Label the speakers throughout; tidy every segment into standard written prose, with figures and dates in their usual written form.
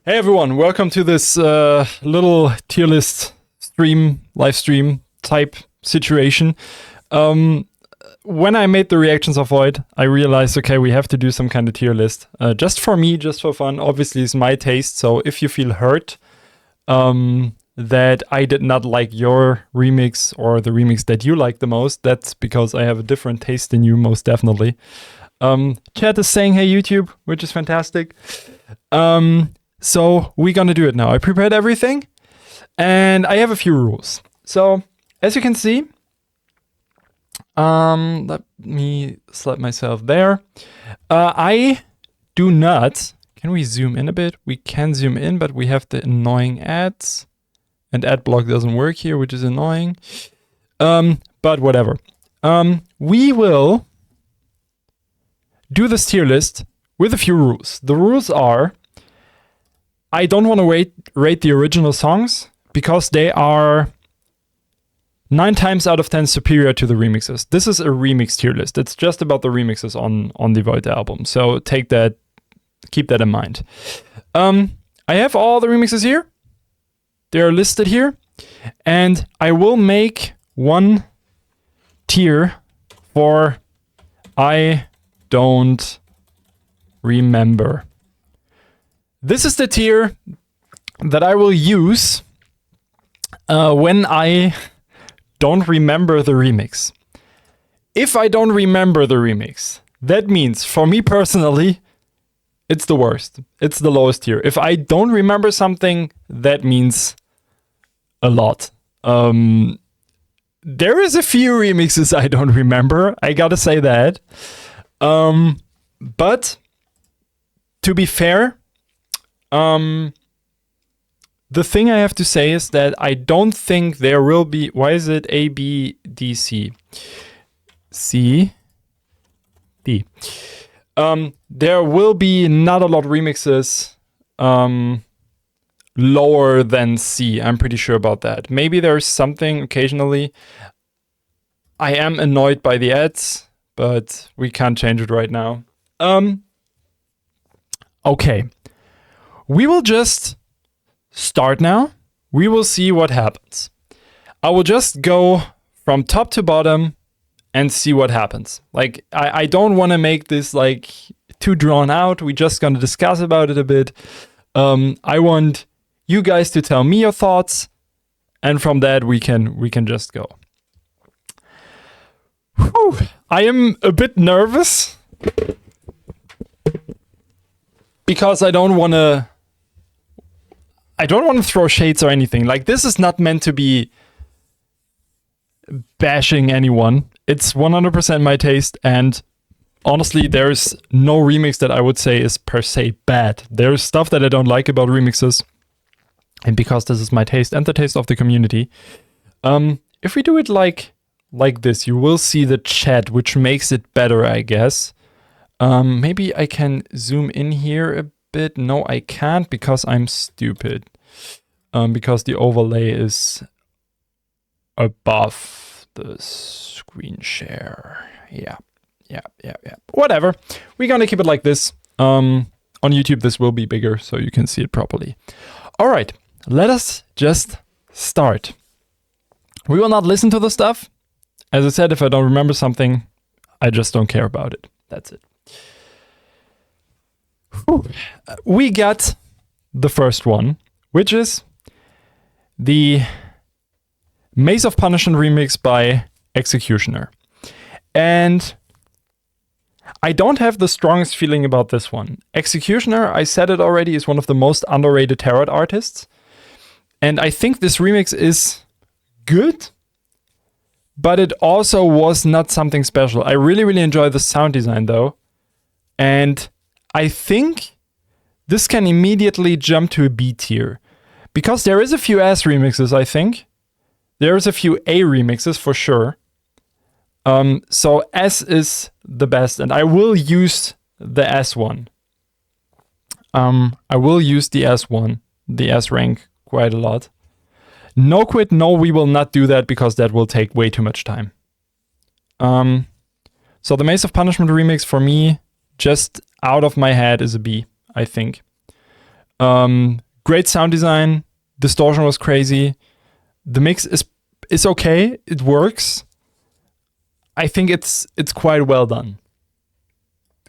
Speaker 1: Hey everyone, welcome to this little tier list live stream type situation. When I made the reactions of VOYD, I realized, okay, we have to do some kind of tier list. Just for me, just for fun. Obviously, it's my taste, so if you feel hurt that I did not like your remix or the remix that you like the most, that's because I have a different taste than you, most definitely. Chat is saying, hey YouTube, which is fantastic. So we're gonna do it now. I prepared everything and I have a few rules. So as you can see, let me slap myself there. I do not, can we zoom in a bit? We can zoom in, but we have the annoying ads and ad block doesn't work here, which is annoying. But whatever. We will do this tier list with a few rules. The rules are, I don't want to rate the original songs because they are 9 times out of 10 superior to the remixes. This is a remix tier list. It's just about the remixes on the VOYD album. So keep that in mind. I have all the remixes here. They're listed here. And I will make one tier for I don't remember. This is the tier that I will use when I don't remember the remix. If I don't remember the remix, that means for me personally, it's the worst. It's the lowest tier. If I don't remember something, that means a lot. There is a few remixes I don't remember. I gotta say that. But to be fair, the thing I have to say is that I don't think there will be, why is it A, B, D, C? C, D. There will be not a lot of remixes lower than C. I'm pretty sure about that. Maybe there's something occasionally. I am annoyed by the ads, but we can't change it right now. Okay. We will just start now. We will see what happens. I will just go from top to bottom and see what happens. Like, I don't want to make this like too drawn out. We're just going to discuss about it a bit. I want you guys to tell me your thoughts, and from that we can just go. Whew. I am a bit nervous because I don't want to throw shades or anything. Like, this is not meant to be bashing anyone. It's 100% my taste, and honestly, there's no remix that I would say is per se bad. There's stuff that I don't like about remixes, and because this is my taste and the taste of the community, if we do it like this, you will see the chat, which makes it better, I guess. Maybe I can zoom in here a bit. No, I can't because I'm stupid. Because the overlay is above the screen share. Yeah. Whatever. We're gonna keep it like this. On YouTube, this will be bigger so you can see it properly. All right, let us just start. We will not listen to the stuff. As I said, if I don't remember something, I just don't care about it. That's it. Whew. We got the first one, which is the Maze of Punishment remix by Executioner. And I don't have the strongest feeling about this one. Executioner, I said it already, is one of the most underrated tarot artists. And I think this remix is good, but it also was not something special. I really enjoy the sound design though. And I think this can immediately jump to a B tier. Because there is a few S remixes, I think. There's a few A remixes for sure. So S is the best, and I will use the S one. I will use the S one, the S rank, quite a lot. No quit, no, we will not do that because that will take way too much time. So the Maze of Punishment remix for me, just out of my head, is a B, I think. Great sound design. Distortion was crazy. The mix is okay. It works. I think it's quite well done.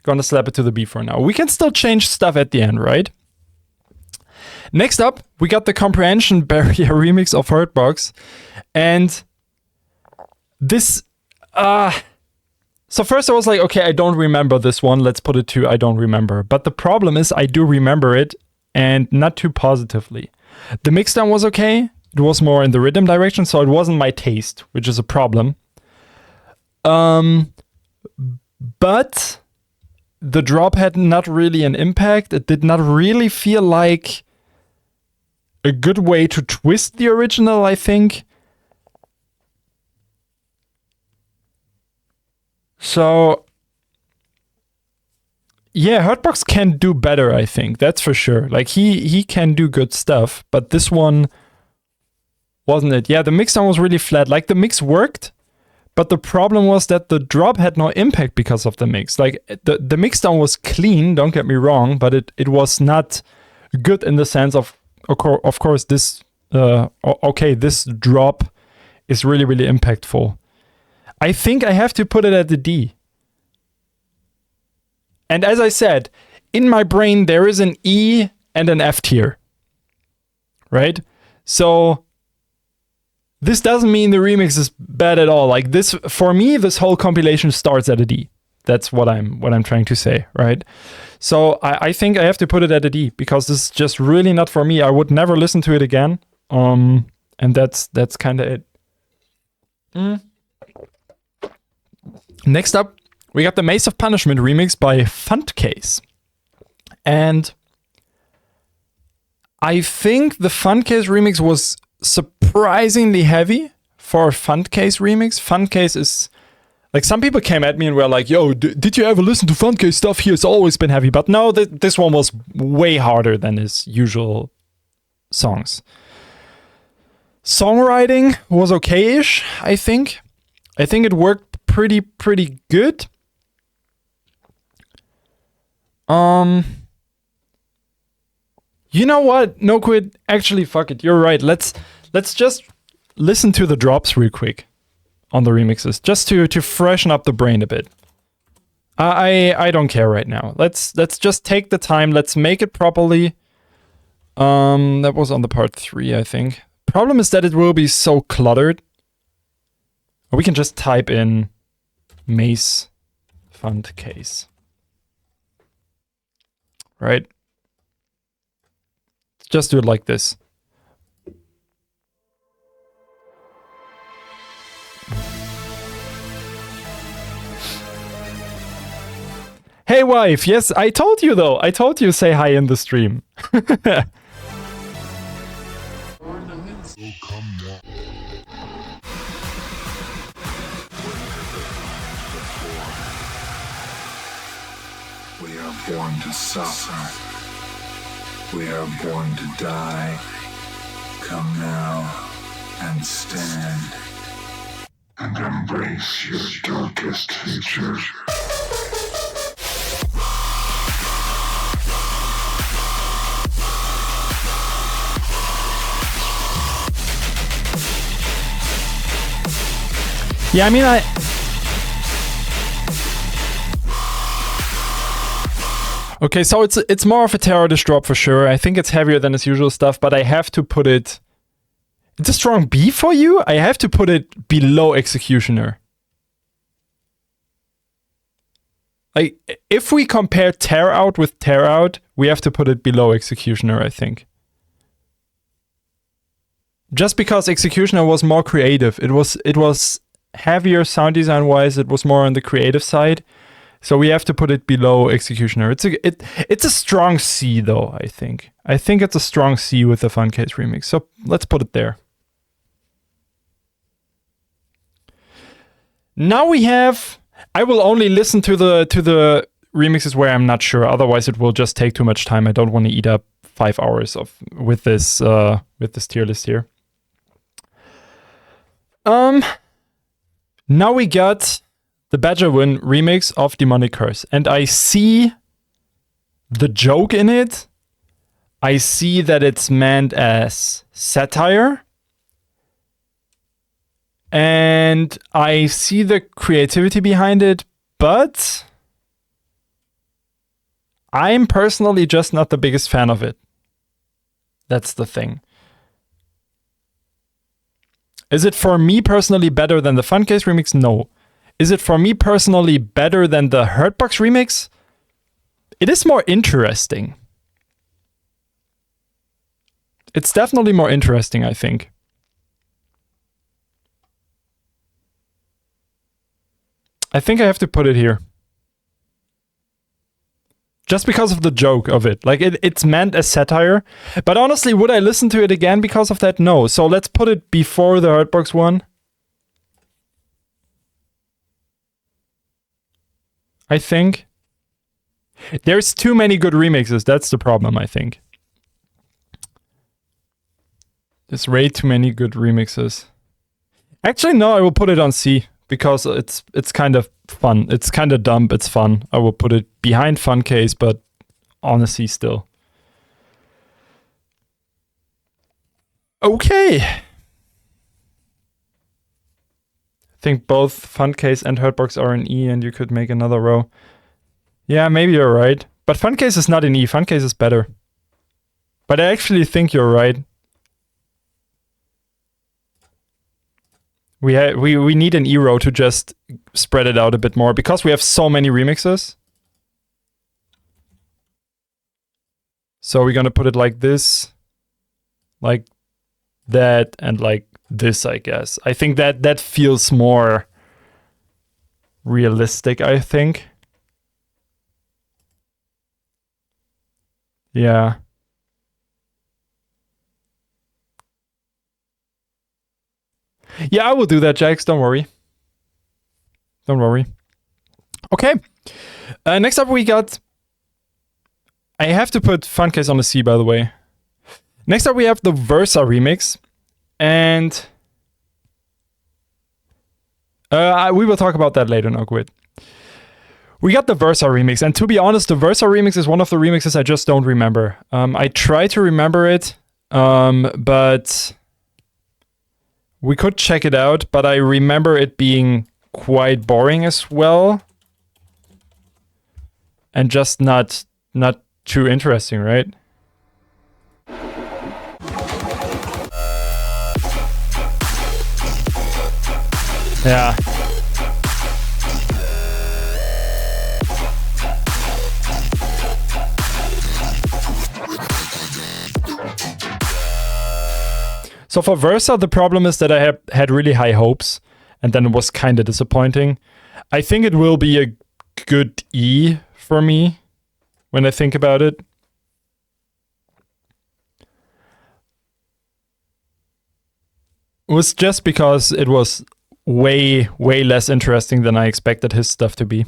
Speaker 1: Gonna slap it to the B for now. We can still change stuff at the end, right? Next up, we got the Comprehension Barrier remix of Hurtbox. And this... So first I was like, okay, I don't remember this one. Let's put it to I don't remember. But the problem is I do remember it, and not too positively. The mixdown was okay. It was more in the rhythm direction, so it wasn't my taste, which is a problem. But the drop had not really an impact. It did not really feel like a good way to twist the original, I think. So, yeah, Hurtbox can do better, I think. That's for sure. Like, he can do good stuff, but this one wasn't it. Yeah, the mixdown was really flat. Like, the mix worked, but the problem was that the drop had no impact because of the mix. Like, the mixdown was clean, don't get me wrong, but it was not good in the sense of course, this, this drop is really, really impactful. I think I have to put it at the D. And as I said, in my brain, there is an E and an F tier, right? So this doesn't mean the remix is bad at all. Like this, for me, this whole compilation starts at a D. That's what I'm trying to say, right? So I think I have to put it at a D because this is just really not for me. I would never listen to it again. And that's kind of it. Next up, we got the Maze of Punishment remix by Fundcase. And I think the Fundcase remix was surprisingly heavy for a Fundcase remix. Fundcase is... Like, some people came at me and were like, yo, did you ever listen to Fundcase stuff here? It's always been heavy. But no, this one was way harder than his usual songs. Songwriting was okay-ish, I think. I think it worked pretty good. You know what? No quit. Actually, fuck it. You're right. Let's just listen to the drops real quick on the remixes, just to freshen up the brain a bit. I don't care right now. Let's just take the time. Let's make it properly. That was on the part 3, I think. Problem is that it will be so cluttered. Or we can just type in Maze Fundcase. Right? Just do it like this. Hey wife, yes, I told you though. I told you say hi in the stream.
Speaker 2: We are born to suffer. We are born to die. Come now and stand and embrace your darkest future.
Speaker 1: Yeah, I mean, Okay, so it's more of a terrorist drop for sure. I think it's heavier than its usual stuff, but I have to put it... It's a strong B for you? I have to put it below Executioner. Like, if we compare Tear Out with Tear Out, we have to put it below Executioner, I think. Just because Executioner was more creative. It was heavier sound design wise, it was more on the creative side. So we have to put it below Executioner. It's a strong C though, I think. I think it's a strong C with the Fundcase remix. So let's put it there. Now we have... I will only listen to the remixes where I'm not sure. Otherwise it will just take too much time. I don't want to eat up 5 hours with this tier list here. Now we got the Badgerwin remix of Demonic Curse, and I see the joke in it. I see that it's meant as satire. And I see the creativity behind it, but I'm personally just not the biggest fan of it. That's the thing. Is it for me personally better than the Funcase remix? No. Is it for me personally better than the Hurtbox remix? It is more interesting. It's definitely more interesting, I think. I think I have to put it here. Just because of the joke of it. Like, it's meant as satire. But honestly, would I listen to it again because of that? No. So let's put it before the Hurtbox one. I think. There's too many good remixes. That's the problem, I think. There's way too many good remixes. Actually, no, I will put it on C. Because it's kind of fun. It's kind of dumb. It's fun. I will put it behind Funcase, but honestly, still. Okay. I think both Funcase and Hurtbox are in E, and you could make another row. Yeah, maybe you're right. But Funcase is not in E. Funcase is better. But I actually think you're right. We need an E row to just spread it out a bit more because we have so many remixes. So we're gonna put it like this, like that, and like this, I guess. I think that feels more realistic, I think. Yeah. Yeah, I will do that, Jax. Don't worry. Don't worry. Okay. Next up we got... I have to put Funcase on the C, by the way. Next up we have the Versa remix. And... we will talk about that later, no quit. We got the Versa remix. And to be honest, the Versa remix is one of the remixes I just don't remember. I try to remember it, but... We could check it out, but I remember it being quite boring as well. And just not too interesting, right? Yeah. So for Versa, the problem is that I had really high hopes, and then it was kind of disappointing. I think it will be a good E for me when I think about it. It was just because it was way less interesting than I expected his stuff to be.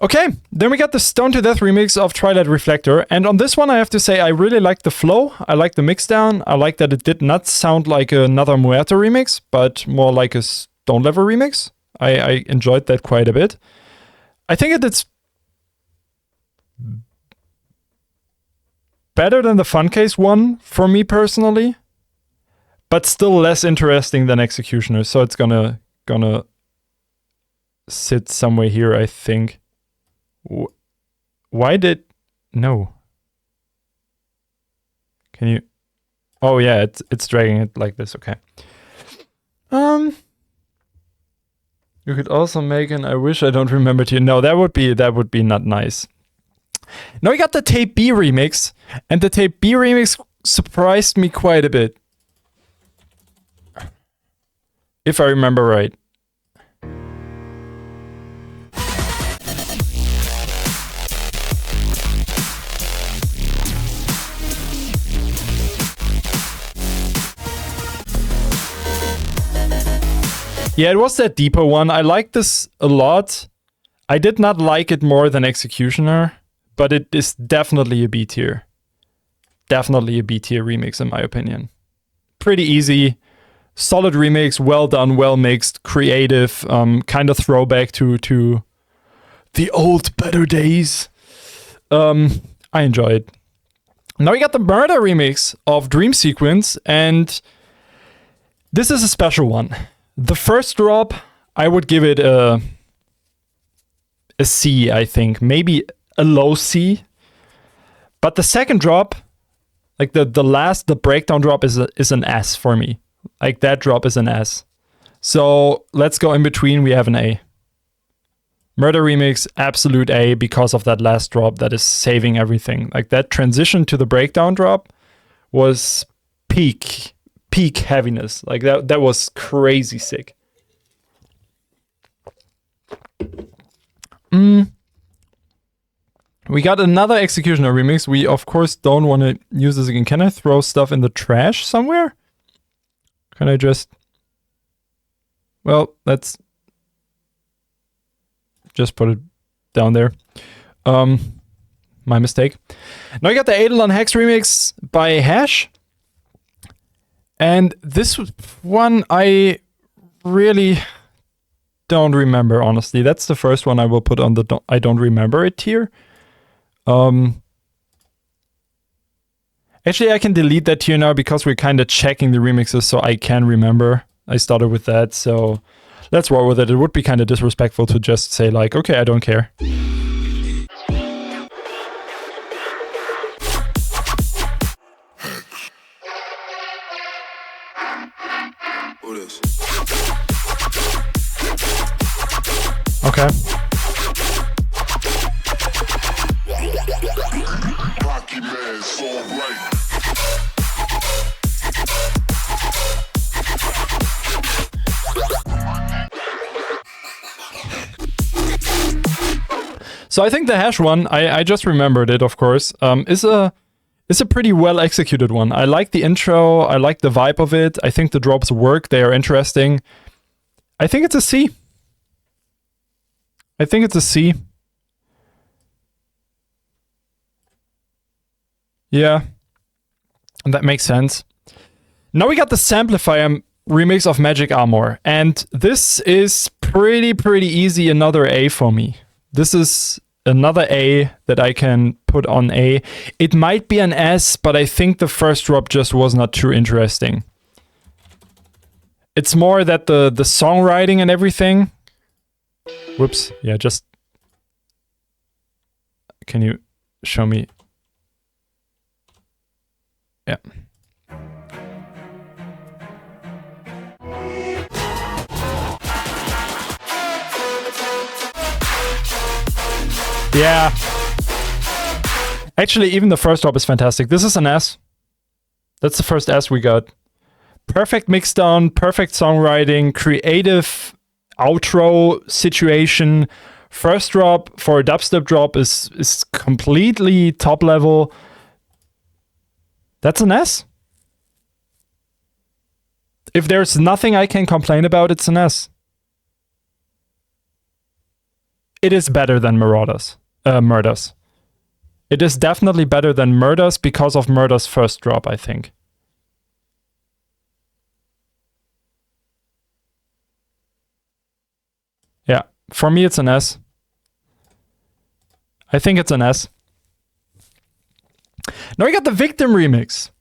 Speaker 1: Okay, then we got the Stone to Death remix of Twilight Reflector, and on this one I have to say I really like the flow, I like the mixdown, I like that it did not sound like another Muerto remix, but more like a Stone Level remix. I enjoyed that quite a bit. I think it's better than the Funcase one for me personally, but still less interesting than Executioner, so it's gonna sit somewhere here, I think. Why did... No. Can you... Oh yeah, it's dragging it like this, okay. You could also make an I wish I don't remember to you. No, that would be not nice. Now we got the Tape B remix, and the Tape B remix surprised me quite a bit. If I remember right. Yeah, it was that deeper one. I liked this a lot. I did not like it more than Executioner, but it is definitely a B tier. Definitely a B tier remix in my opinion. Pretty easy, solid remix, well done, well mixed, creative, kind of throwback to the old better days. I enjoy it. Now we got the Murder remix of Dream Sequence, and this is a special one. The first drop, I would give it a C, I think. Maybe a low C. But the second drop, like the breakdown drop is an S for me. Like that drop is an S. So let's go in between, we have an A. Murder remix, absolute A, because of that last drop that is saving everything. Like that transition to the breakdown drop was peak heaviness. Like that was crazy sick. We got another Executioner remix. We of course don't want to use this again. Can I throw stuff in the trash somewhere? Can I just... Well, let's just put it down there. My mistake. Now I got the Eidolon Hex remix by Hash. And this one I really don't remember, honestly. That's the first one I will put on the I don't remember it tier. Actually, I can delete that tier now because we're kind of checking the remixes so I can remember. I started with that, so let's roll with it. It would be kind of disrespectful to just say like, okay, I don't care. Okay. So I think the Hash one, I just remembered it, of course, is a pretty well executed one. I like the intro, I like the vibe of it. I think the drops work, they are interesting. I think it's a C. I think it's a C. Yeah, that makes sense. Now we got the Samplifier remix of Magic Armor, and this is pretty easy, another A for me. This is another A that I can put on A. It might be an S, but I think the first drop just was not too interesting. It's more that the songwriting and everything... Whoops, yeah, just... Can you show me? Yeah. Yeah. Actually, even the first drop is fantastic. This is an S. That's the first S we got. Perfect mixdown, perfect songwriting, creative outro situation. First drop for a dubstep drop is completely top level. That's an S. If there's nothing I can complain about, it's an S. It is better than Murders. It is definitely better than Murders because of Murders' first drop, I think. Yeah, for me it's an S. I think it's an S. Now we got the Victim remix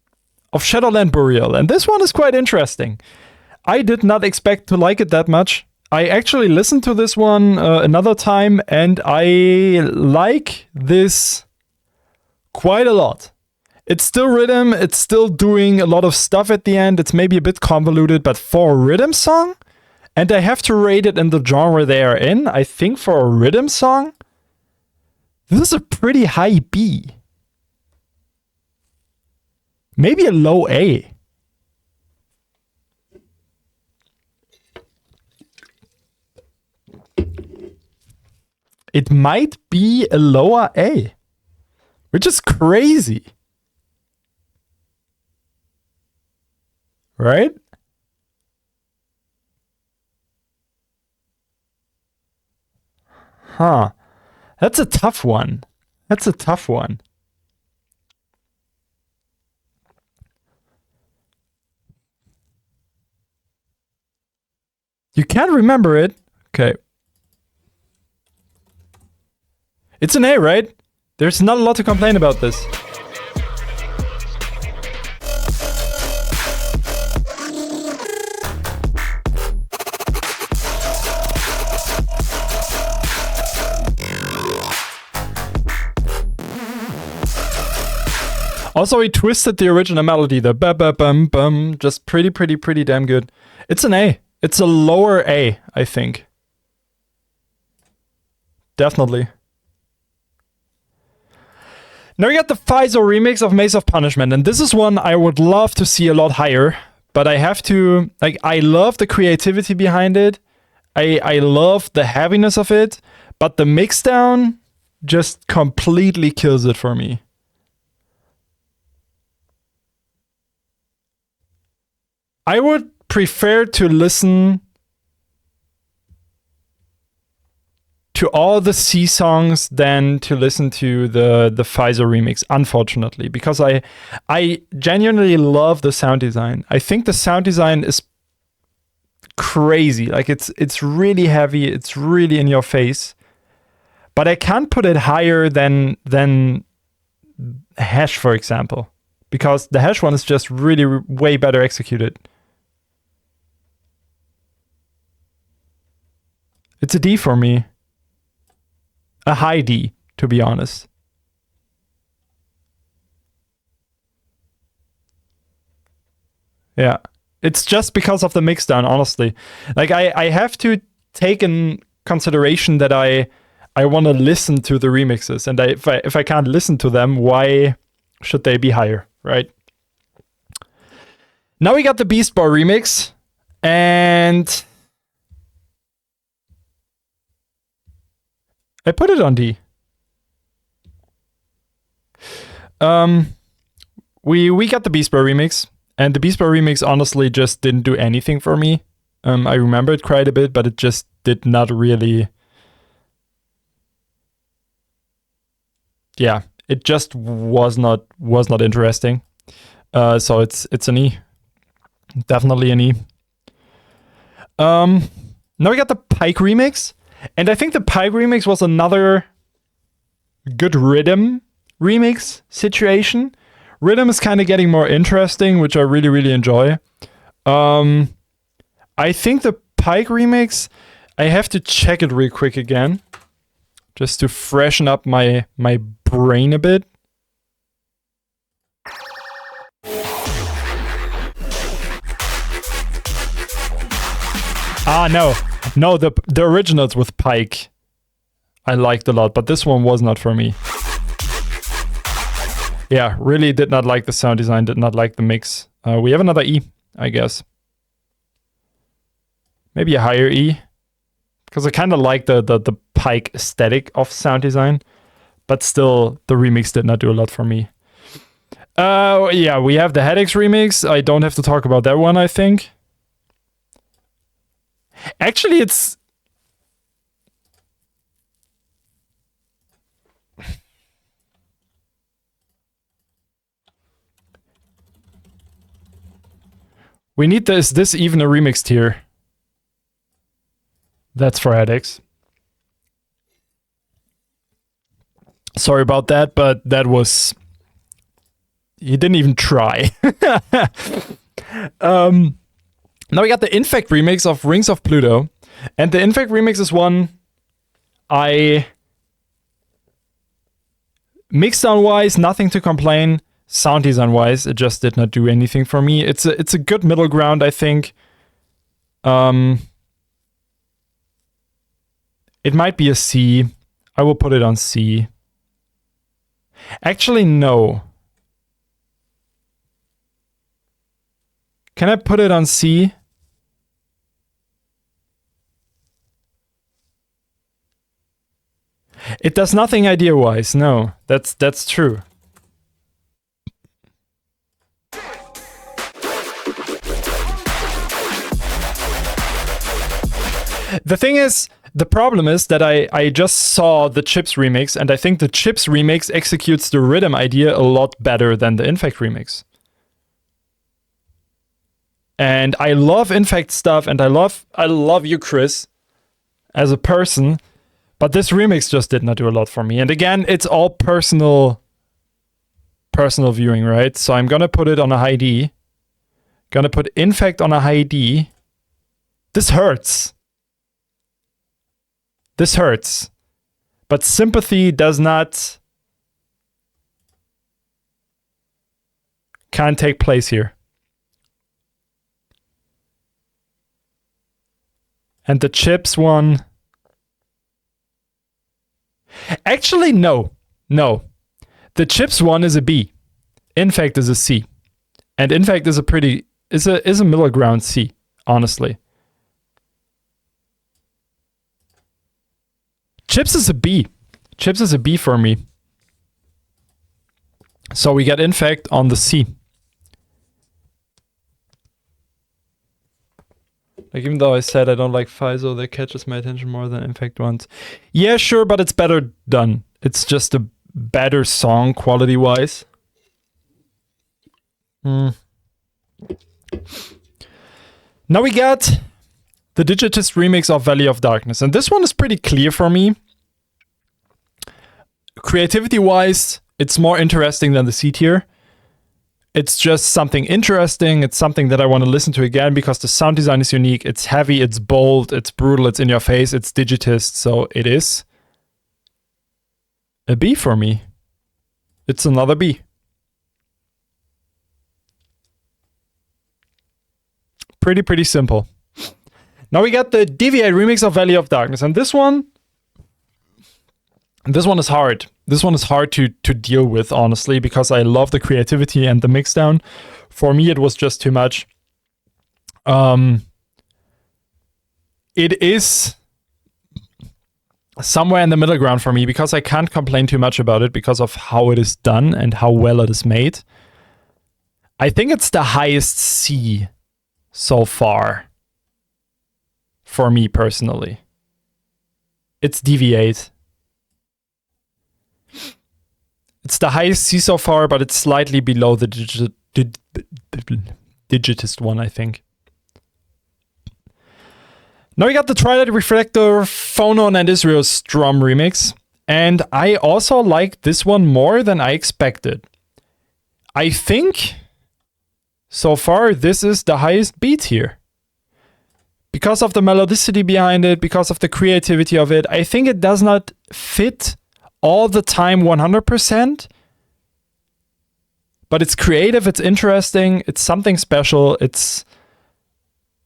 Speaker 1: of Shadowland Burial, and this one is quite interesting. I did not expect to like it that much. I actually listened to this one another time, and I like this quite a lot. It's still rhythm, it's still doing a lot of stuff at the end, it's maybe a bit convoluted, but for a rhythm song, and I have to rate it in the genre they are in, I think for a rhythm song, this is a pretty high B. Maybe a low A. It might be a lower A, which is crazy. Right? Huh. That's a tough one. That's a tough one. You can't remember it? Okay. It's an A, right? There's not a lot to complain about this. Also, he twisted the original melody, the ba ba bum bum, just pretty damn good. It's an A. It's a lower A, I think. Definitely. Now we got the FISO remix of Maze of Punishment, and this is one I would love to see a lot higher, but I have to, like, I love the creativity behind it. I love the heaviness of it, but the mixdown just completely kills it for me. I would prefer to listen to all the C songs than to listen to the FISO remix, unfortunately, because I genuinely love the sound design. I think the sound design is crazy. Like it's really heavy, it's really in your face. But I can't put it higher than Hash, for example, because the Hash one is just really way better executed. It's a D for me. A high D, to be honest. Yeah. It's just because of the mixdown, honestly. Like, I have to take in consideration that I want to listen to the remixes. And if I can't listen to them, why should they be higher, right? Now we got the Beast Boy remix. And I put it on D. We got the Beast Boy remix, and the Beast Boy remix honestly just didn't do anything for me. I remember it quite a bit, but it just did not really. Yeah, it just was not interesting. So it's an E, definitely an E. Now we got the Pike remix. And I think the Pike remix was another good rhythm remix situation. Rhythm is kind of getting more interesting, which I really enjoy. I think the Pike remix, I have to check it real quick again, just to freshen up my brain a bit. No, the originals with Pike I liked a lot, but this one was not for me. Yeah, really did not like the sound design, did not like the mix. We have another E, I guess. Maybe a higher E, because I kind of like the Pike aesthetic of sound design, but still the remix did not do a lot for me. Yeah, we have the Headaches remix. I don't have to talk about that one, I think. Actually, it's... We need this. Is this even a remix tier? That's for Headaches. Sorry about that, but that was... You didn't even try. Now we got the Infect remix of Rings of Pluto. And the Infect remix is one I... Mixdown-wise, nothing to complain. Sound design-wise, it just did not do anything for me. It's a good middle ground, I think. It might be a C. I will put it on C. Actually, no. Can I put it on C? It does nothing idea-wise. No, that's true. The thing is, the problem is that I just saw the Chips remix, and I think the Chips remix executes the rhythm idea a lot better than the Infect remix. And I love Infect stuff, and I love you, Chris, as a person, but this remix just did not do a lot for me. And again, it's all personal viewing, right? So I'm gonna put it on a high D. Gonna put Infect on a high D. This hurts. This hurts. But Sympathy does not... can't take place here. And the chips one. Actually, no. No. The chips one is a B. Infect is a C. And Infect is a middle ground C, honestly. Chips is a B. Chips is a B for me. So we get Infect on the C. Like, even though I said I don't like FISO, that catches my attention more than Infect ones. Yeah, sure, but it's better done. It's just a better song quality-wise. Now we got the Digitist remix of Valley of Darkness. And this one is pretty clear for me. Creativity-wise, it's more interesting than the C tier. It's just something interesting. It's something that I want to listen to again because the sound design is unique. It's heavy, it's bold, it's brutal, it's in your face, it's Digitist. So it is a B for me. It's another B. Pretty simple. Now we got the Deviate remix of Valley of Darkness. And this one is hard. This one is hard to deal with, honestly, because I love the creativity and the mixdown. For me, it was just too much. It is somewhere in the middle ground for me because I can't complain too much about it because of how it is done and how well it is made. I think it's the highest C so far for me personally. It's Deviate. It's the highest C so far, but it's slightly below the Digitist one, I think. Now we got the Twilight Reflector, Phonon, and Israel's drum remix. And I also like this one more than I expected. I think so far this is the highest B tier. Because of the melodicity behind it, because of the creativity of it, I think it does not fit all the time 100%, but it's creative, it's interesting, it's something special. It's,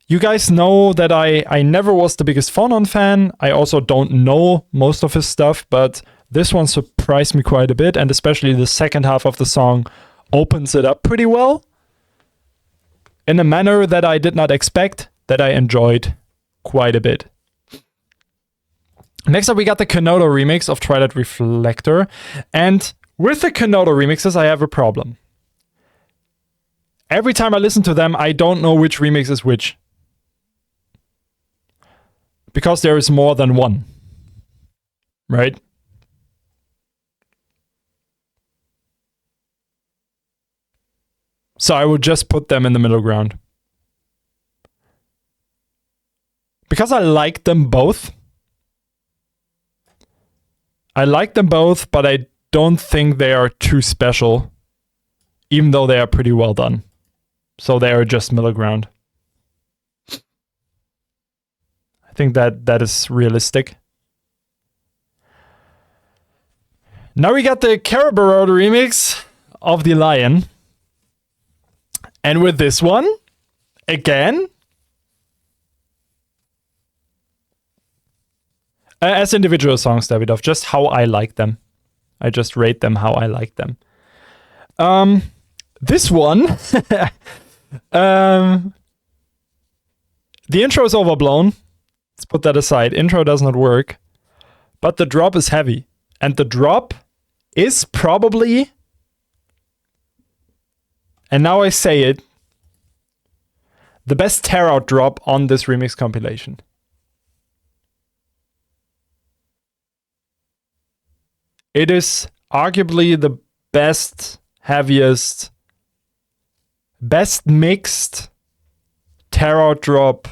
Speaker 1: you guys know that I never was the biggest Phonon fan. I also don't know most of his stuff, but this one surprised me quite a bit, and especially the second half of the song opens it up pretty well in a manner that I did not expect, that I enjoyed quite a bit. Next up, we got the Kenoto remix of Twilight Reflector. And with the Kenoto remixes, I have a problem. Every time I listen to them, I don't know which remix is which. Because there is more than one. Right? So I would just put them in the middle ground. Because I like them both. I like them both, but I don't think they are too special, even though they are pretty well done. So they are just middle ground. I think that is realistic. Now we got the Carabarod remix of The Lion. And with this one, again, as individual songs, Davidov, just how I like them. I just rate them how I like them. This one, the intro is overblown. Let's put that aside. Intro does not work. But the drop is heavy. And the drop is probably, and now I say it, the best tear-out drop on this remix compilation. It is arguably the best, heaviest, best mixed tear-out drop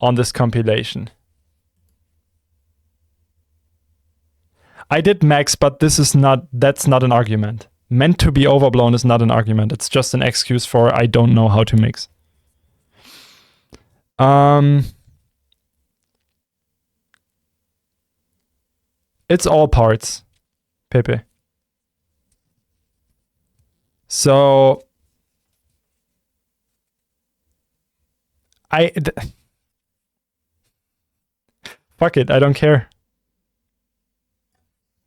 Speaker 1: on this compilation. I did max, but that's not an argument. Meant to be overblown is not an argument. It's just an excuse for I don't know how to mix. It's all parts, Pepe. So Fuck it, I don't care.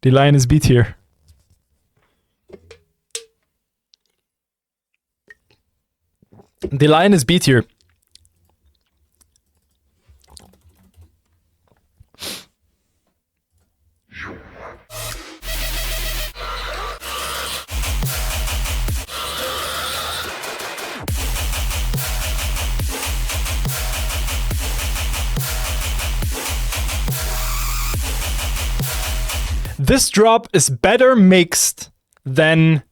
Speaker 1: The line is B tier. The line is B tier. This drop is better mixed than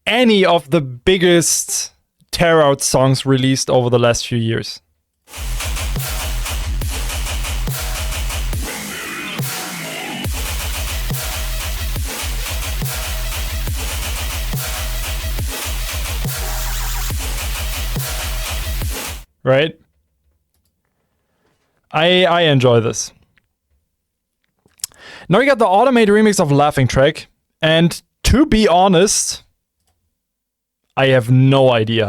Speaker 1: any of the biggest tear out songs released over the last few years. Right? I enjoy this. Now we got the automated remix of Laughing Track, and to be honest, I have no idea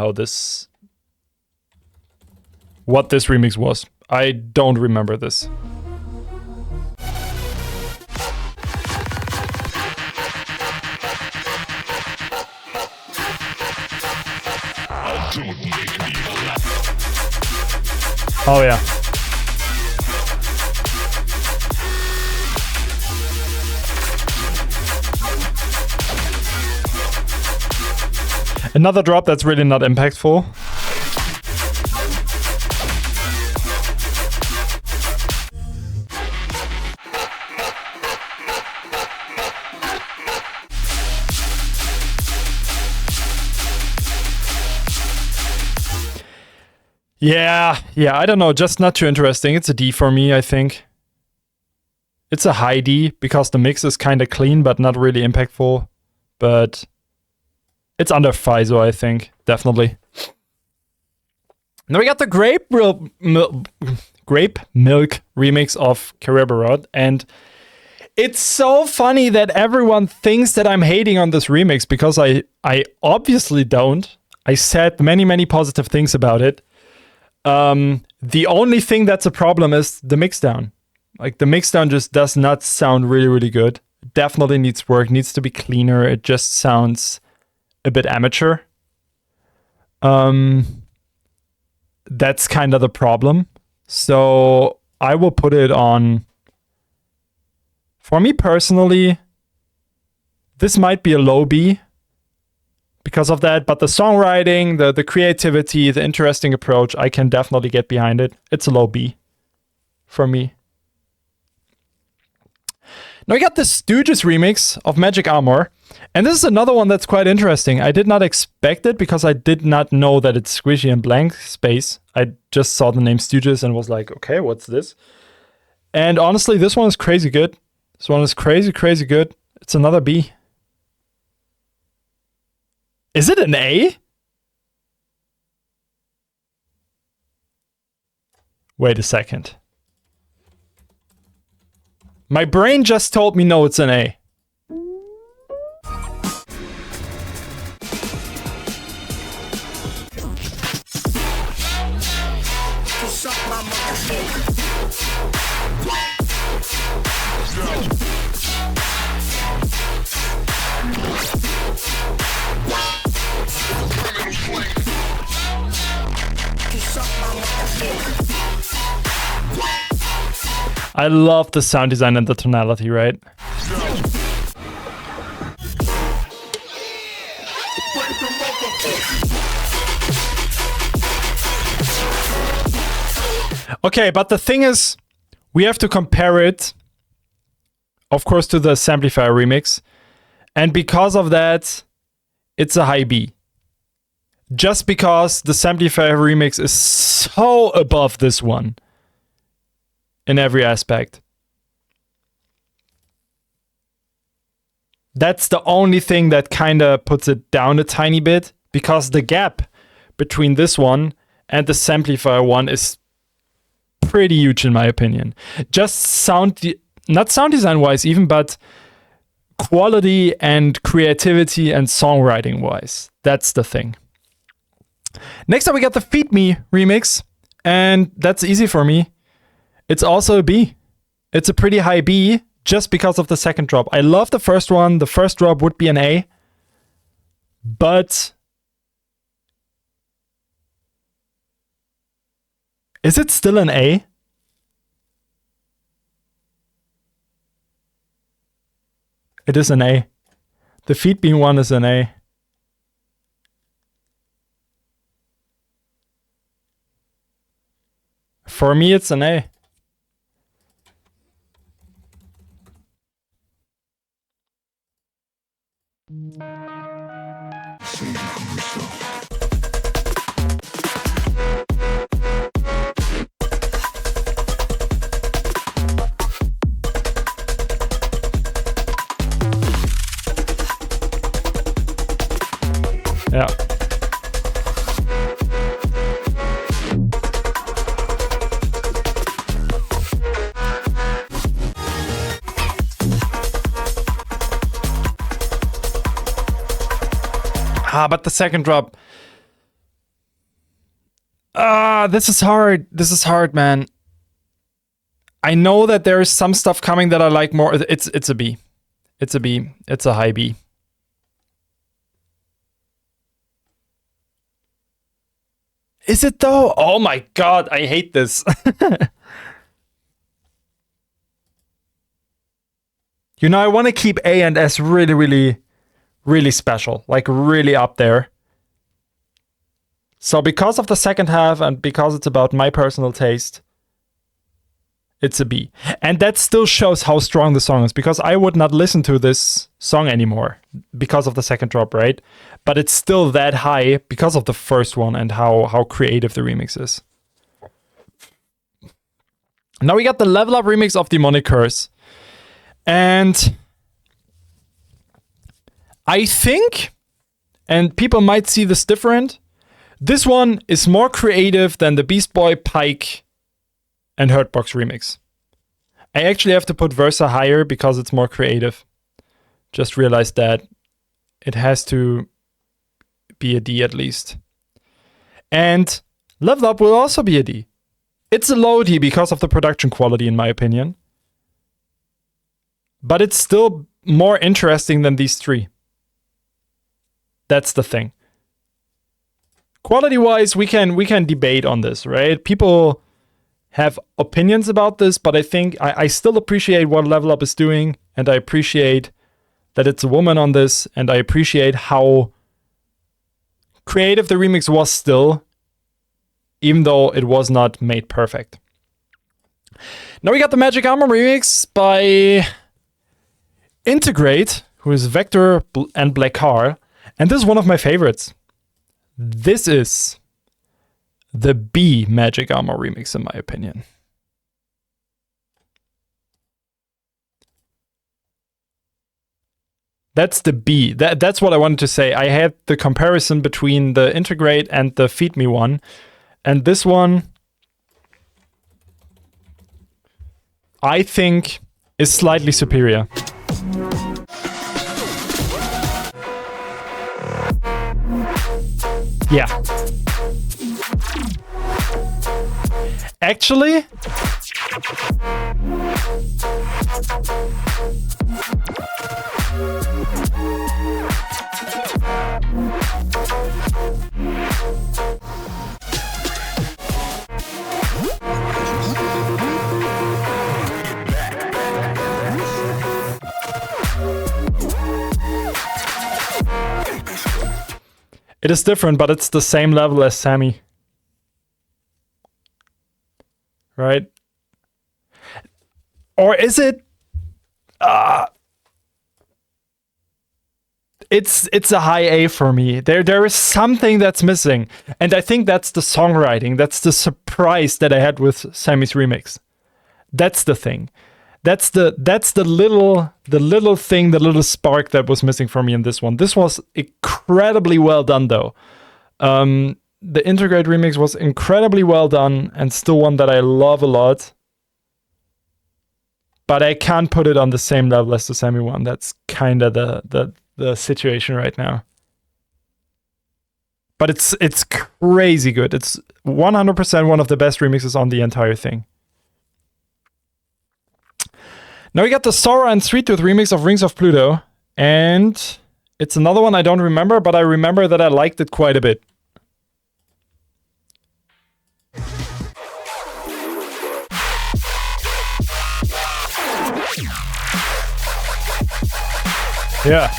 Speaker 1: what this remix was. I don't remember this. Oh yeah. Another drop that's really not impactful. Yeah, I don't know, just not too interesting. It's a D for me, I think. It's a high D because the mix is kind of clean but not really impactful. But it's under FISO, I think, definitely. Now we got the grape milk remix of Cerebrod, and it's so funny that everyone thinks that I'm hating on this remix because I obviously don't. I said many positive things about it. The only thing that's a problem is the mixdown. Like the mixdown just does not sound really good. Definitely needs work, needs to be cleaner. It just sounds a bit amateur. That's kind of the problem. So I will put it on. For me personally, this might be a low B because of that, but the songwriting, the creativity, the interesting approach, I can definitely get behind it. It's a low B for me. Now we got the Stooges remix of Magic Armor, and this is another one that's quite interesting. I did not expect it because I did not know that it's Squishy and Blank Space. I just saw the name Stooges and was like, okay, what's this? And honestly, this one is crazy good. This one is crazy good. It's another B. Is it an A? Wait a second. My brain just told me no, it's an A. I love the sound design and the tonality, right? Okay, but the thing is, we have to compare it, of course, to the Samplifier remix. And because of that, it's a high B. Just because the Samplifier remix is so above this one in every aspect. That's the only thing that kind of puts it down a tiny bit, because the gap between this one and the Samplifier one is pretty huge in my opinion. Just not sound design wise even, but quality and creativity and songwriting wise. That's the thing. Next up, we got the Feed Me remix, and that's easy for me. It's also a B. It's a pretty high B just because of the second drop. I love the first one. The first drop would be an A, but is it still an A? It is an A. The Feed Me one is an A. For me, it's an A. Yeah. But the second drop. This is hard. This is hard, man. I know that there is some stuff coming that I like more. It's a B. It's a B. It's a high B. Is it though? Oh my god, I hate this. You know, I want to keep A and S really, really, really special. Like really up there. So because of the second half and because it's about my personal taste, it's a B. And that still shows how strong the song is, because I would not listen to this song anymore because of the second drop, right? But it's still that high because of the first one and how creative the remix is. Now we got the Level Up remix of Demonic Curse. And I think, and people might see this different, this one is more creative than the Beast Boy, Pike, and Hurtbox remix. I actually have to put Versa higher because it's more creative. Just realized that it has to be a D at least. And Level Up will also be a D. It's a low D because of the production quality, in my opinion. But it's still more interesting than these three. That's the thing. Quality-wise, we can debate on this, right? People have opinions about this, but I think I still appreciate what Level Up is doing, and I appreciate that it's a woman on this, and I appreciate how creative the remix was still, even though it was not made perfect. Now we got the Magic Armor remix by Integrate, who is Vector and Black Car, and this is one of my favorites. This is the B Magic Armor remix, in my opinion. That's the B. That's what I wanted to say. I had the comparison between the Integrate and the Feed Me one. And this one, I think, is slightly superior. Yeah. Actually, it is different, but it's the same level as Sammy. Right? Or is it? It's a high A for me. There is something that's missing, and I think that's the songwriting. That's the surprise that I had with Sammy's remix. That's the thing. That's the little thing, the little spark that was missing for me in this one. This was incredibly well done, though. The Integrate remix was incredibly well done and still one that I love a lot. But I can't put it on the same level as the Sammy one. That's kind of the situation right now. But it's crazy good. It's 100% one of the best remixes on the entire thing. Now we got the Sora and Sweet Tooth remix of Rings of Pluto. And it's another one I don't remember, but I remember that I liked it quite a bit. Yeah.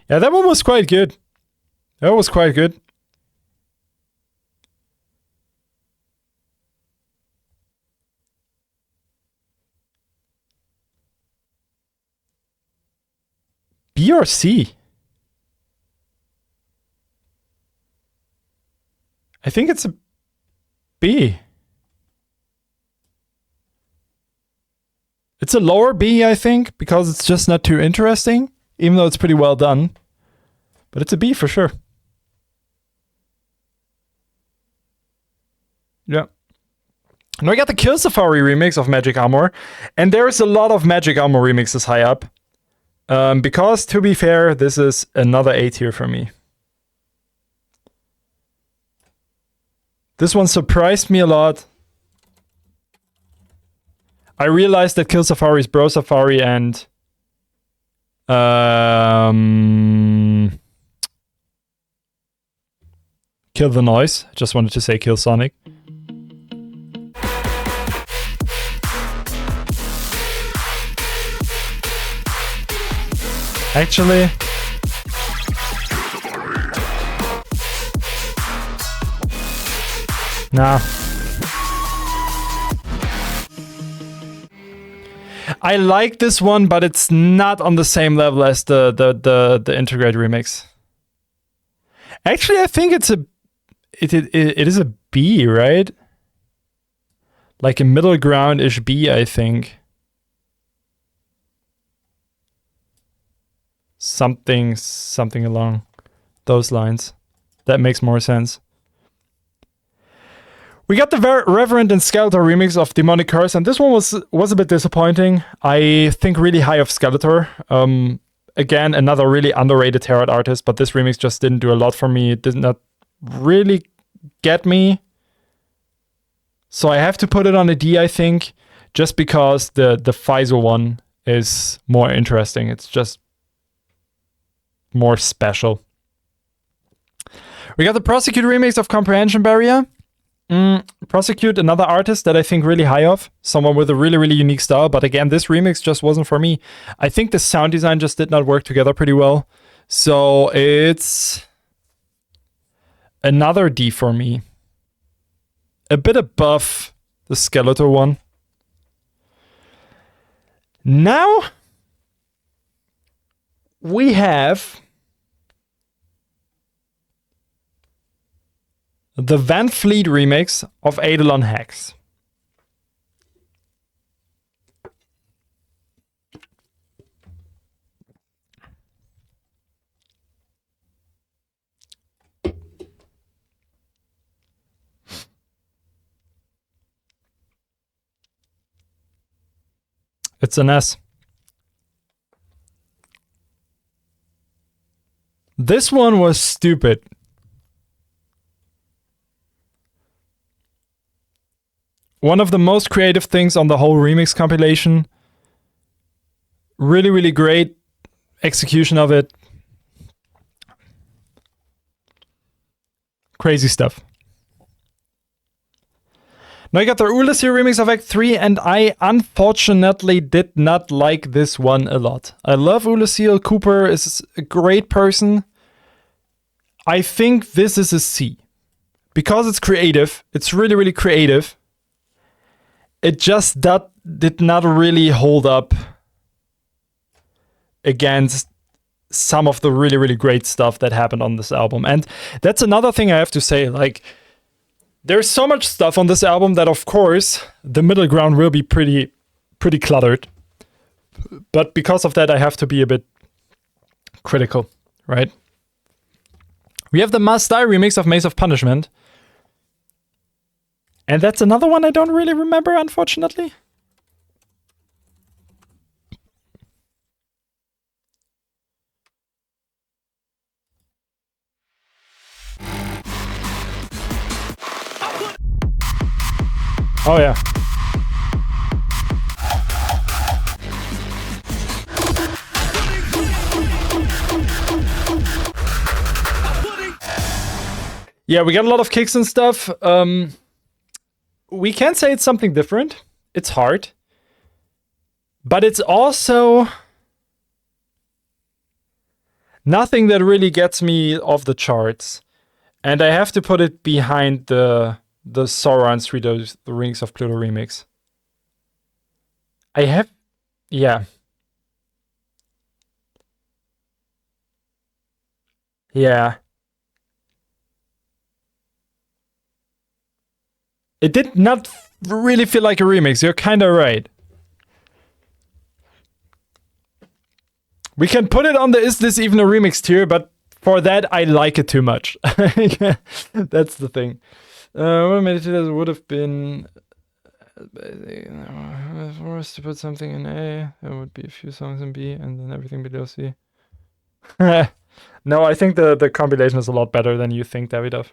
Speaker 1: Yeah, that one was quite good. That was quite good. B or C? I think it's a B. It's a lower B, I think, because it's just not too interesting, even though it's pretty well done. But it's a B for sure. Yeah. Now I got the Kill Safari remix of Magic Armor, and there's a lot of Magic Armor remixes high up. Because, to be fair, this is another A tier for me. This one surprised me a lot. I realized that Kill Safari is Bro Safari and Kill the Noise. I just wanted to say Kill Sonic. Actually, nah. I like this one, but it's not on the same level as the Integrate remix. Actually, I think it is a B, right? Like a middle ground-ish B, I think. Something along those lines. That makes more sense. We got the Reverend and Skeletor remix of Demonic Curse, and this one was a bit disappointing. I think really high of Skeletor. Again, another really underrated tarot artist, but this remix just didn't do a lot for me. It did not really get me. So I have to put it on a D, I think, just because the Pfizer one is more interesting. It's just more special. We got the Prosecute remix of Comprehension Barrier. Prosecute, another artist that I think really high of. Someone with a really, really unique style. But again, this remix just wasn't for me. I think the sound design just did not work together pretty well. So it's another D for me. A bit above the Skeletor one. Now we have the Van Fleet remix of Eidolon Hex. It's an S. This one was stupid. One of the most creative things on the whole remix compilation. Really, really great execution of it. Crazy stuff. Now you got the Ulysses remix of Act 3, and I unfortunately did not like this one a lot. I love Ulysses. Cooper is a great person. I think this is a C. Because it's creative. It's really, really creative. It just did not really hold up against some of the really, really great stuff that happened on this album. And that's another thing I have to say. Like, there's so much stuff on this album that, of course, the middle ground will be pretty cluttered. But because of that, I have to be a bit critical, right? We have the Must Die remix of Maze of Punishment. And that's another one I don't really remember, unfortunately. Oh yeah. Yeah, we got a lot of kicks and stuff. We can say it's something different. It's hard. But it's also nothing that really gets me off the charts. And I have to put it behind the Sora and Svdden, the Rings of Pluto remix. Yeah. Yeah. It did not really feel like a remix. You're kind of right. We can put it on the Is This Even a Remix tier, but for that, I like it too much. That's the thing. What meditator would have been for us to put something in A, there would be a few songs in B, and then everything below C. No, I think the compilation is a lot better than you think, Davidov.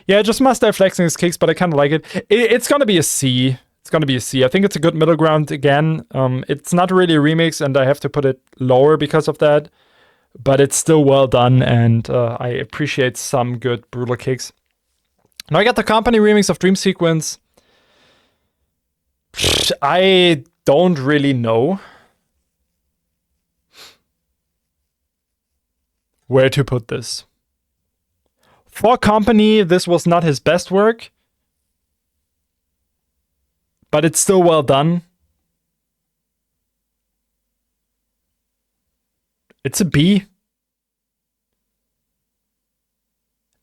Speaker 1: Yeah, just Mustache flexing his kicks, but I kind of like it. It's gonna be a C. It's gonna be a C. I think it's a good middle ground again. It's not really a remix, and I have to put it lower because of that. But it's still well done, and I appreciate some good brutal kicks. Now I got the company remix of Dream Sequence. I don't really know where to put this. For company, this was not his best work, but it's still well done. It's a B.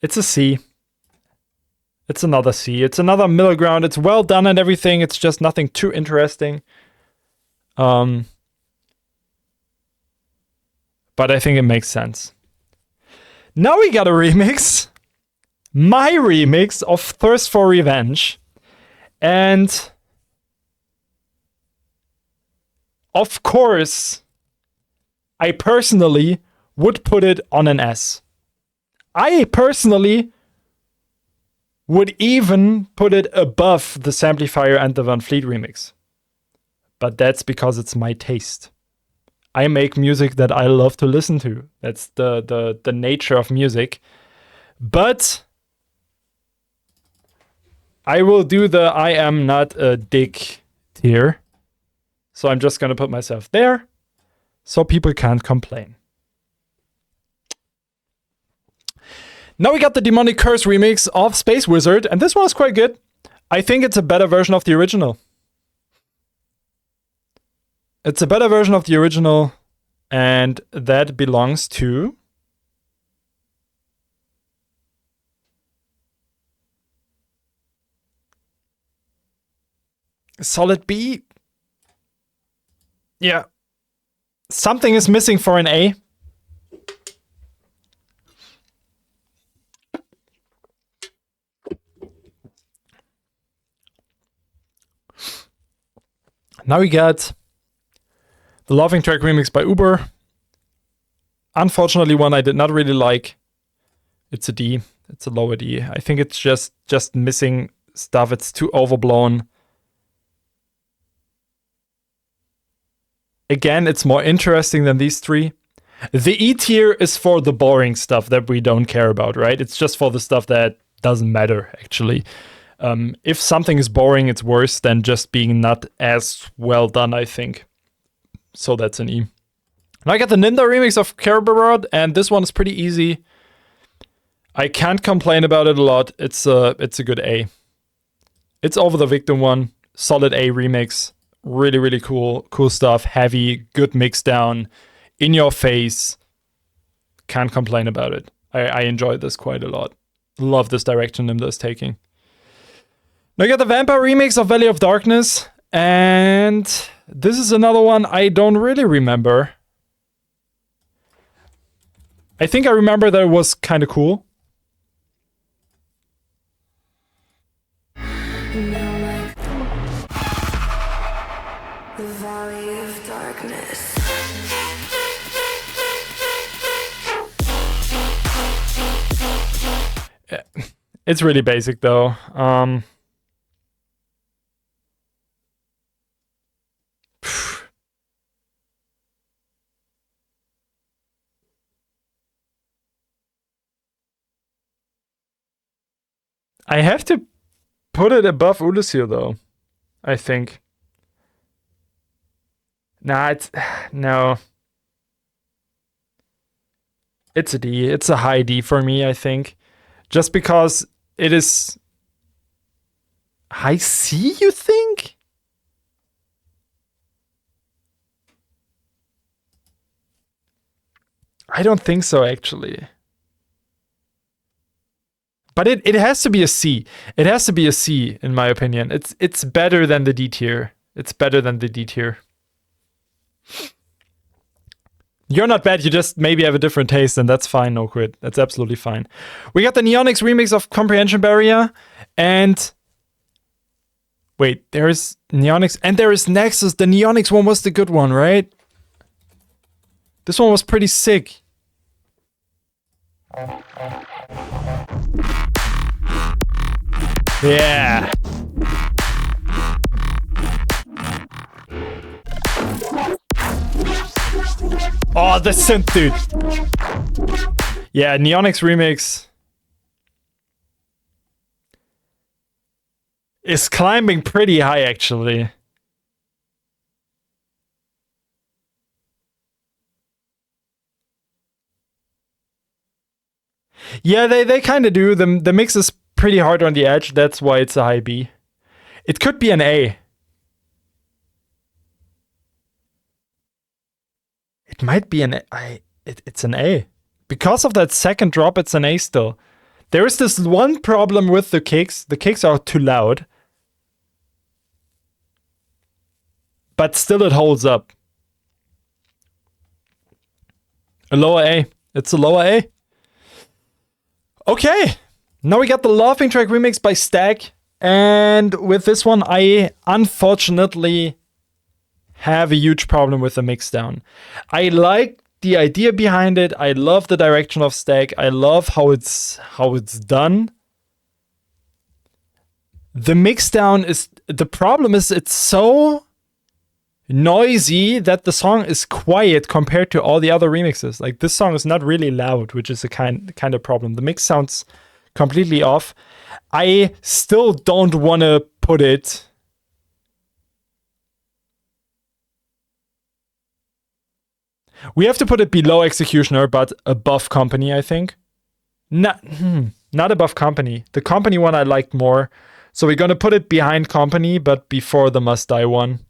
Speaker 1: It's a C. It's another C. It's another middle ground. It's well done and everything. It's just nothing too interesting. But I think it makes sense. Now we got a remix. My remix of Thirst for Revenge. And of course, I personally would put it on an S. I personally would even put it above the Samplifier and the Van Fleet remix. But that's because it's my taste. I make music that I love to listen to. That's the nature of music. But I will do the I am not a dick tier. So I'm just gonna put myself there so people can't complain. Now we got the Demonic Curse remix of Space Wizard, and this one is quite good. I think it's a better version of the original. It's a better version of the original, and that belongs to solid B. Yeah. Something is missing for an A. Now we got the Laughing Track remix by Uber. Unfortunately, one I did not really like. It's a D. It's a lower D. I think it's just missing stuff. It's too overblown. Again, it's more interesting than these three. The E tier is for the boring stuff that we don't care about, right? It's just for the stuff that doesn't matter, actually. If something is boring, it's worse than just being not as well done, I think. So that's an E. Now I got the Ninda remix of Kerberos, and this one is pretty easy. I can't complain about it a lot. It's a good A. It's over the Victim one. Solid A remix. Really, really cool stuff. Heavy, good mix down. In your face. Can't complain about it. I enjoyed this quite a lot. Love this direction Ninda is taking. Now I got the Vampire remix of Valley of Darkness, and this is another one I don't really remember. I think I remember that it was kind of cool.
Speaker 3: The Valley of Darkness.
Speaker 1: It's really basic though. I have to put it above Ulysses though, I think. Nah, no. It's a D. It's a high D for me, I think. Just because it is high C, you think? I don't think so, actually. But it has to be a C. It has to be a C, in my opinion. It's better than the D tier. It's better than the D tier. You're not bad, you just maybe have a different taste, and that's fine, no quit. That's absolutely fine. We got the Neonix remix of Comprehension Barrier, and... Wait, there's Neonix, and there is Nexus. The Neonix one was the good one, right? This one was pretty sick. Yeah. Oh, the synth, dude. Yeah, Neonix remix is climbing pretty high, actually. Yeah, they kind of do. The mix is pretty hard on the edge. That's why it's a high B. It could be an A. It might be an A. It's an A. Because of that second drop, it's an A still. There is this one problem with the kicks. The kicks are too loud. But still it holds up. A lower A. It's a lower A. Okay. Now we got the Laughing Track remix by Stack. And with this one, I unfortunately have a huge problem with the mixdown. I like the idea behind it. I love the direction of Stack. I love how it's done. The mixdown is the problem is it's so noisy that the song is quiet compared to all the other remixes. Like this song is not really loud, which is a kind of problem. The mix sounds completely off. I still don't want to put it we have to put it below Executioner, but above Company, I think. Not above Company. The Company one I liked more. So we're going to put it behind Company, but before the Must Die one.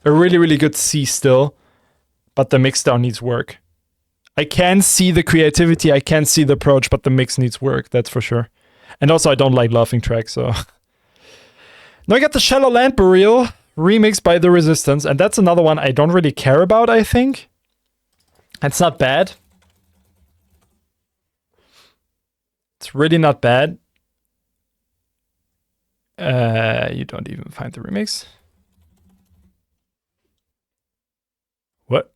Speaker 1: A really, really good C still, but the mixdown needs work. I can see the creativity, I can see the approach, but the mix needs work, that's for sure. And also I don't like Laughing Track, so... Now I got the Shallow Land Burial remixed by The Resistance, and that's another one I don't really care about, I think. It's not bad. It's really not bad. You don't even find the remix. What?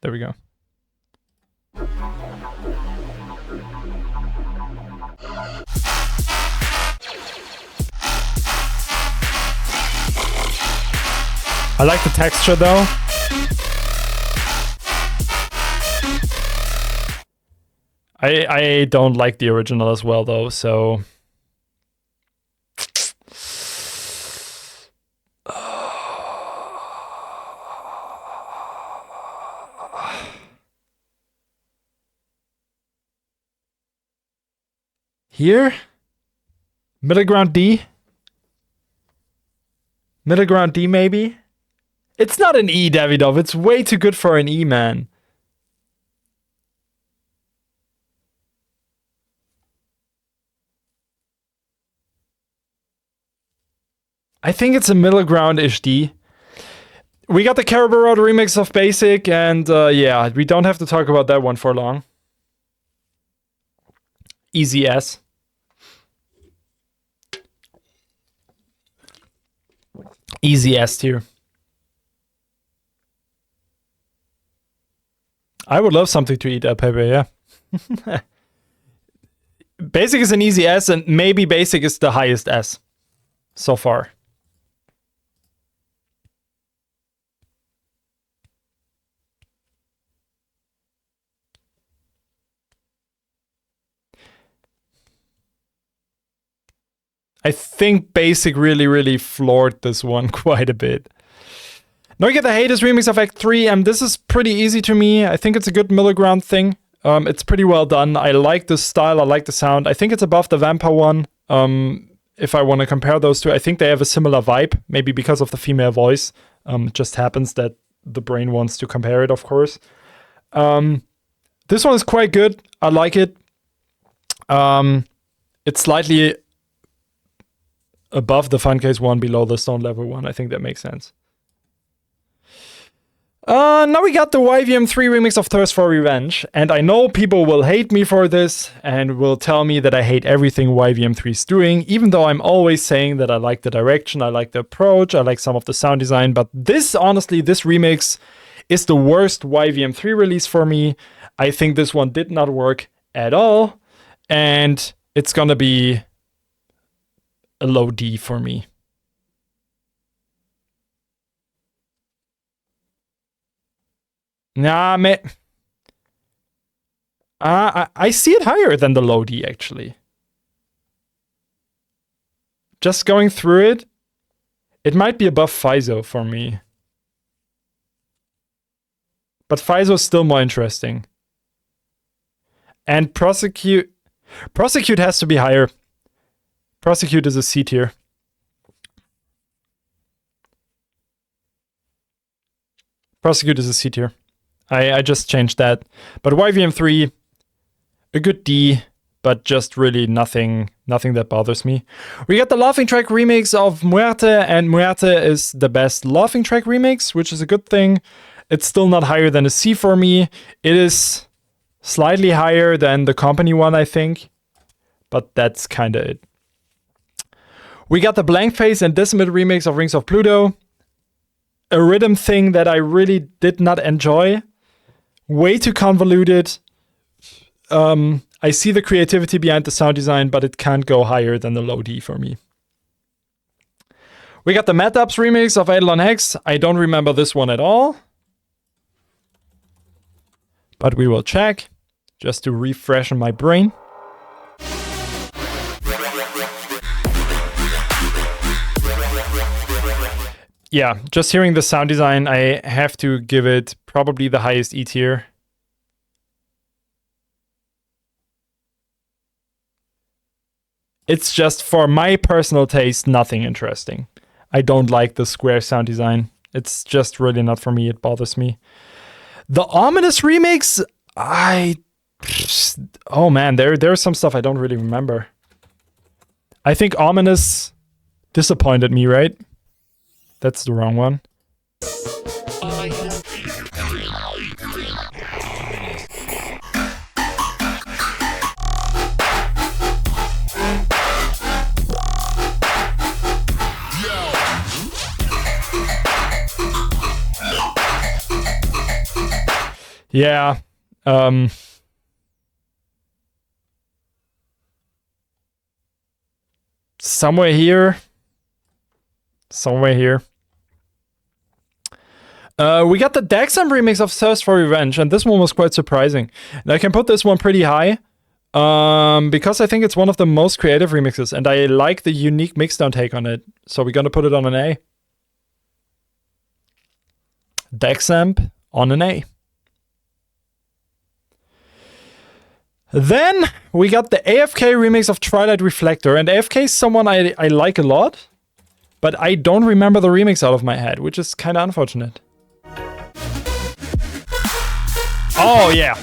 Speaker 1: There we go. I like the texture though. I don't like the original as well though, so... Here? Middle ground D? Middle ground D maybe? It's not an E, Davidov. It's way too good for an E, man. I think it's a middle ground-ish D. We got the Caribou Road remix of Basic, and yeah, we don't have to talk about that one for long. Easy S. Easy S tier. I would love something to eat at Pepe, yeah. Basic is an easy S, and maybe Basic is the highest S so far. I think Basic really floored this one quite a bit. Now we get the Hades remix of Act 3, and this is pretty easy to me. I think it's a good middle ground thing. It's pretty well done. I like the style, I like the sound. I think it's above the Vampire one. If I want to compare those two, I think they have a similar vibe, maybe because of the female voice. It just happens that the brain wants to compare it, of course. This one is quite good. I like it. It's slightly above the Funcase one, below the Stone Level one. I think that makes sense. Now we got the YVM3 remix of Thirst for Revenge, and I know people will hate me for this and will tell me that I hate everything YVM3 is doing, even though I'm always saying that I like the direction, I like the approach, I like some of the sound design, but this, honestly, this remix is the worst YVM3 release for me. I think this one did not work at all, and it's gonna be a low D for me. Nah, man. I see it higher than the low D, actually. Just going through it, it might be above FISO for me. But FISO is still more interesting. And Prosecute has to be higher. Prosecute is a C tier. Prosecute is a C tier. I just changed that. But YVM3, a good D, but just really nothing that bothers me. We got the Laughing Track remix of Muerte, and Muerte is the best Laughing Track remix, which is a good thing. It's still not higher than a C for me. It is slightly higher than the Company one, I think. But that's kind of it. We got the Blank Face and Decimate remix of Rings of Pluto. A rhythm thing that I really did not enjoy. Way too convoluted. I see the creativity behind the sound design, but it can't go higher than the low D for me. We got the Mad Dubs remix of Eidolon Hex. I don't remember this one at all. But we will check, just to refresh my brain. Yeah, just hearing the sound design, I have to give it probably the highest E tier. It's just, for my personal taste, nothing interesting. I don't like the square sound design. It's just really not for me. It bothers me. The Ominous remix, oh man, there's some stuff I don't really remember. I think Ominous disappointed me, right? That's the wrong one. Yeah. Somewhere here. We got the Daxam remix of Thirst for Revenge, and this one was quite surprising. And I can put this one pretty high, because I think it's one of the most creative remixes, and I like the unique mixdown take on it. So we're gonna put it on an A. Daxam on an A. Then we got the AFK remix of Twilight Reflector, and AFK is someone I like a lot, but I don't remember the remix out of my head, which is kind of unfortunate. Oh yeah.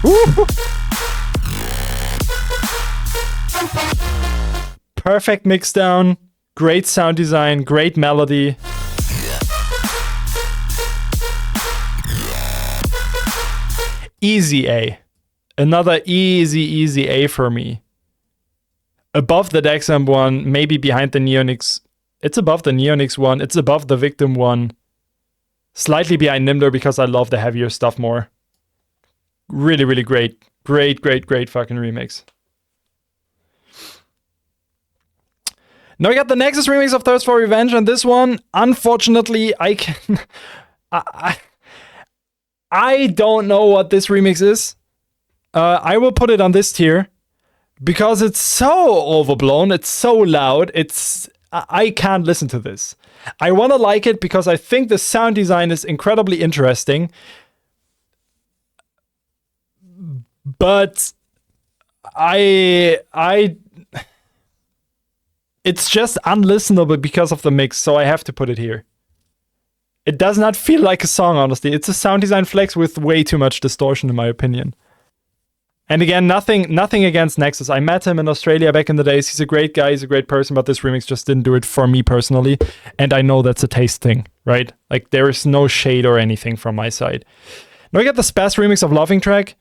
Speaker 1: Woo! Perfect mixdown, great sound design, great melody. Easy A. Another easy A for me. Above the Daxam one, maybe behind the Neonix. It's above the Neonix one. It's above the Victim one. Slightly behind Nimdor because I love the heavier stuff more. Really great. Great fucking remix. Now we got the Nexus remix of Thirst for Revenge, and this one, unfortunately, I don't know what this remix is. I will put it on this tier because it's so overblown. It's so loud. I can't listen to this. I want to like it because I think the sound design is incredibly interesting. But it's just unlistenable because of the mix, so I have to put it here. It does not feel like a song, honestly. It's a sound design flex with way too much distortion, in my opinion. And again, nothing against Nexus. I met him in Australia back in the days. He's a great guy. He's a great person, but this remix just didn't do it for me personally. And I know that's a taste thing, right? Like, there is no shade or anything from my side. Now we got the Spaz remix of Loving Track.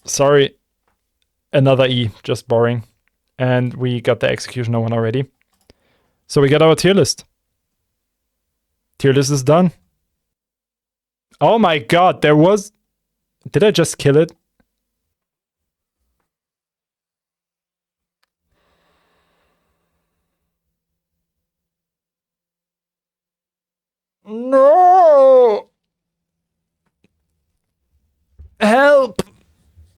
Speaker 1: Sorry. Another E. Just boring. And we got the Executioner one already. So we got our tier list. Tier list is done. Oh my god, there was... Did I just kill it? No! Help!